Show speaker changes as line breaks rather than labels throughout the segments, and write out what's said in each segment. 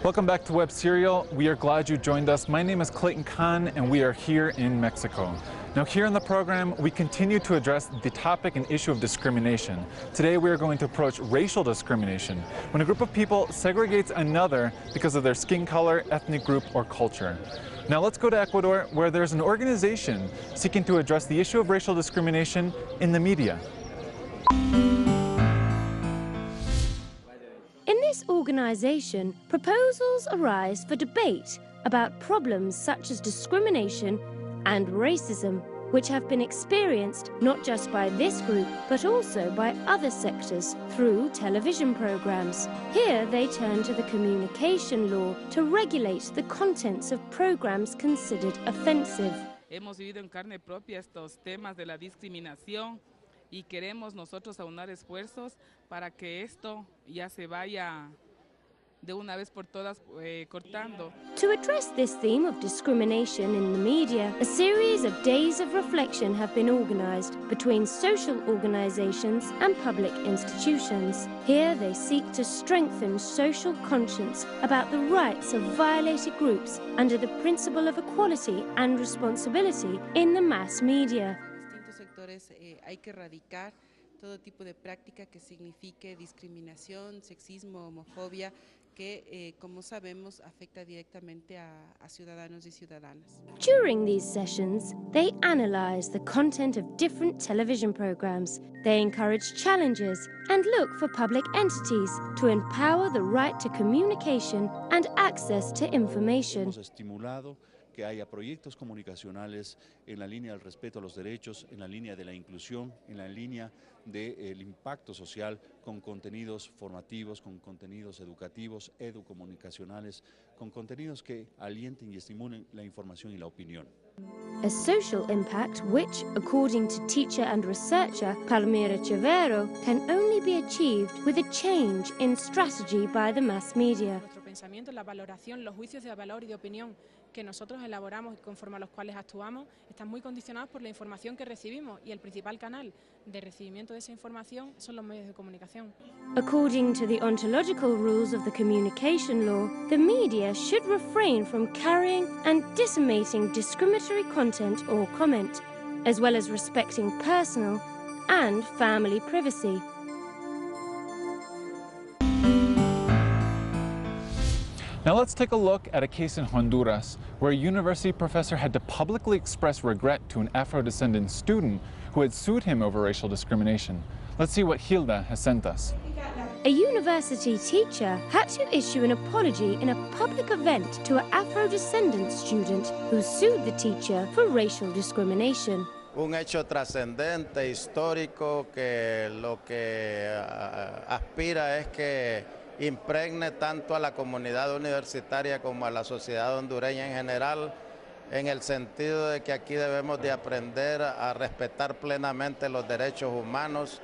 Welcome back to Web Serial. We are glad you joined us. My name is Clayton Khan and we are here in Mexico. Now here in the program, we continue to address the topic and issue of discrimination. Today we are going to approach racial discrimination, when a group of people segregates another because of their skin color, ethnic group, or culture. Now let's go to Ecuador, where there's an organization seeking to address the issue of racial discrimination in the media.
In this organization, proposals arise for debate about problems such as discrimination and racism, which have been experienced not just by this group, but also by other sectors through television programs. Here they turn to the communication law to regulate the contents of programs considered offensive.
Hemos vivido en carne propia estos temas de la discriminación y queremos nosotros aunar esfuerzos para que esto ya se vaya de una vez por todas cortando.
To address this theme of discrimination in the media, a series of days of reflection have been organized between social organizations and public institutions. Here they seek to strengthen social conscience about the rights of violated groups under the principle of equality and responsibility in the mass media.
Sectores hay que erradicar todo tipo de práctica que signifique discriminación, sexismo, homofobia, que como sabemos afecta directamente a ciudadanos y ciudadanas.
During these sessions, they analyze the content of different television programs. They encourage challenges and look for public entities to empower the right to communication and access to information.
Que haya proyectos comunicacionales en la línea del respeto a los derechos, en la línea de la inclusión, en la línea del impacto social, con contenidos formativos, con contenidos educativos, educomunicacionales, con contenidos que alienten y estimulen la información y la opinión.
A social impact which, according to teacher and researcher Palmira Chavero, can only be achieved with a change in strategy by the mass media.
Nuestro pensamiento, la valoración, los juicios de valor y de opinión que nosotros elaboramos y conforme a los cuales actuamos están muy condicionados por la información que recibimos, y el principal canal de recibimiento de esa información son los medios de comunicación.
According to the ontological rules of the communication law, the media should refrain from carrying and disseminating discriminatory content or comment, as well as respecting personal and family privacy.
Now let's take a look at a case in Honduras where a university professor had to publicly express regret to an Afro-descendant student who had sued him over racial discrimination. Let's see what Hilda has sent us.
A university teacher had to issue an apology in a public event to an Afro-descendant student who sued the teacher for racial discrimination.
Un hecho trascendente, histórico, que lo que aspira es que impregne tanto a la comunidad universitaria como a la sociedad hondureña en general, en el sentido de que aquí debemos de aprender a respetar plenamente los derechos humanos,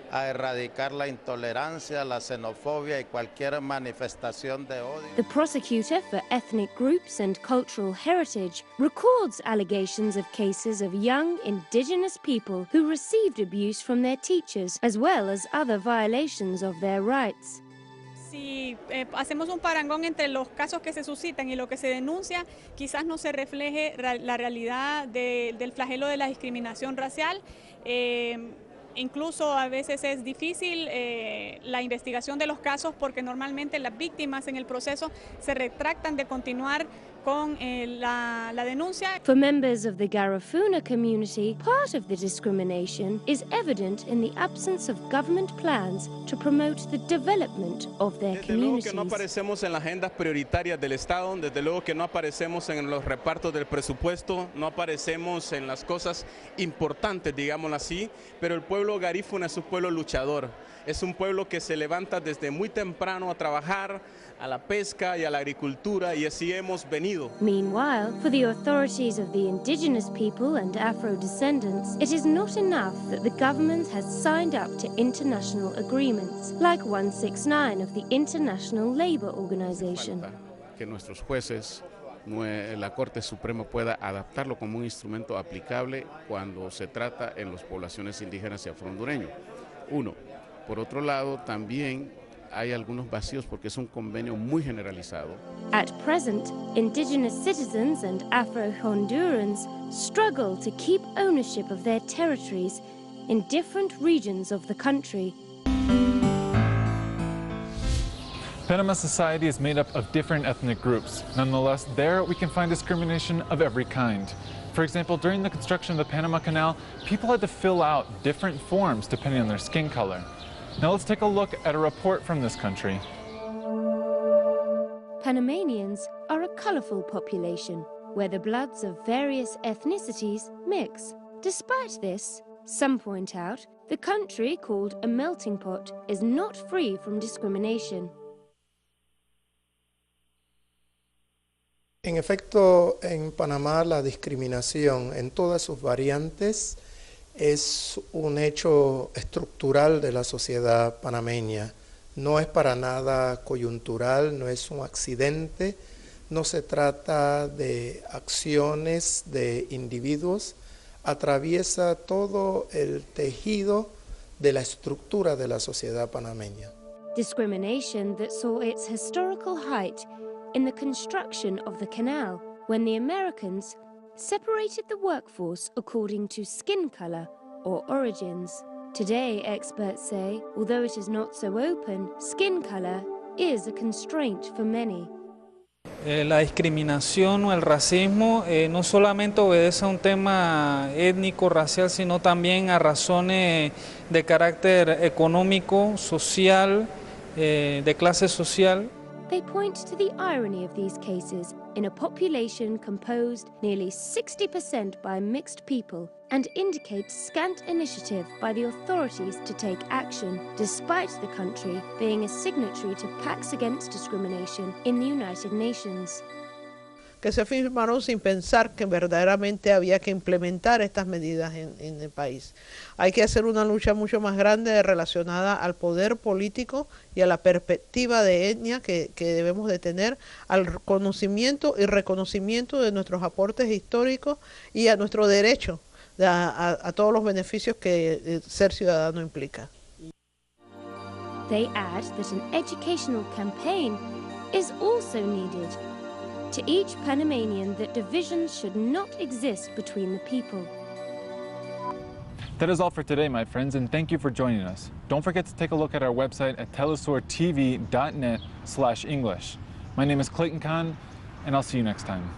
a erradicar la intolerancia, la xenofobia y cualquier manifestación de odio.
The prosecutor for ethnic groups and cultural heritage records allegations of cases of young indigenous people who received abuse from their teachers, as well as other violations of their rights.
Si hacemos un parangón entre los casos que se suscitan y lo que se denuncia, quizás no se refleje la realidad del flagelo de la discriminación racial. Incluso a veces es difícil la investigación de los casos porque normalmente las víctimas en el proceso se retractan de continuar con la denuncia.
For members of the Garifuna community, part of the discrimination is evident in the absence of government plans to promote the development of their communities.
Desde luego que no aparecemos en las agendas prioritarias del Estado, desde luego que no aparecemos en los repartos del presupuesto, no aparecemos en las cosas importantes, digámoslo así, pero el pueblo garífuna es un pueblo luchador, es un pueblo que se levanta desde muy temprano a trabajar, a la pesca y a la agricultura, y así hemos venido.
Meanwhile, for the authorities of the indigenous people and Afro-descendants, it is not enough that the government has signed up to international agreements, like 169 of the International Labour Organization.
Que nuestros jueces, la Corte Suprema pueda adaptarlo como un instrumento aplicable cuando se trata en las poblaciones indígenas y afrohondureños. Uno. Por otro lado, también hay algunos vacíos porque es un convenio muy generalizado.
At present, indigenous citizens and Afro-Hondurans struggle to keep ownership of their territories in different regions of the country.
Panama society is made up of different ethnic groups. Nonetheless, there we can find discrimination of every kind. For example, during the construction of the Panama Canal, people had to fill out different forms depending on their skin color. Now let's take a look at a report from this country.
Panamanians are a colorful population where the bloods of various ethnicities mix. Despite this, some point out the country, called a melting pot, is not free from discrimination.
En efecto, en Panamá la discriminación en todas sus variantes es un hecho estructural de la sociedad panameña. No es para nada coyuntural, no es un accidente, no se trata de acciones de individuos, atraviesa todo el tejido de la estructura de la sociedad panameña.
Discrimination that saw its historical height in the construction of the canal, when the Americans separated the workforce according to skin color or origins. Today, experts say, although it is not so open, skin color is a constraint for many.
La discriminación o el racismo no solamente obedece a un tema étnico, racial, sino también a razones de carácter económico, social, de clase social.
They point to the irony of these cases in a population composed nearly 60% by mixed people and indicate scant initiative by the authorities to take action, despite the country being a signatory to Pacts Against Discrimination in the United Nations.
Que se firmaron sin pensar que verdaderamente había que implementar estas medidas en el país. Hay que hacer una lucha mucho más grande relacionada al poder político y a la perspectiva de etnia que debemos de tener, al conocimiento y reconocimiento de nuestros aportes históricos y a nuestro derecho a todos los beneficios que ser ciudadano implica.
They add that an educational campaign is also needed to each Panamanian that divisions should not exist between the people.
That is all for today, my friends, and thank you for joining us. Don't forget to take a look at our website at telesurtv.net/English. My name is Clayton Kahn, and I'll see you next time.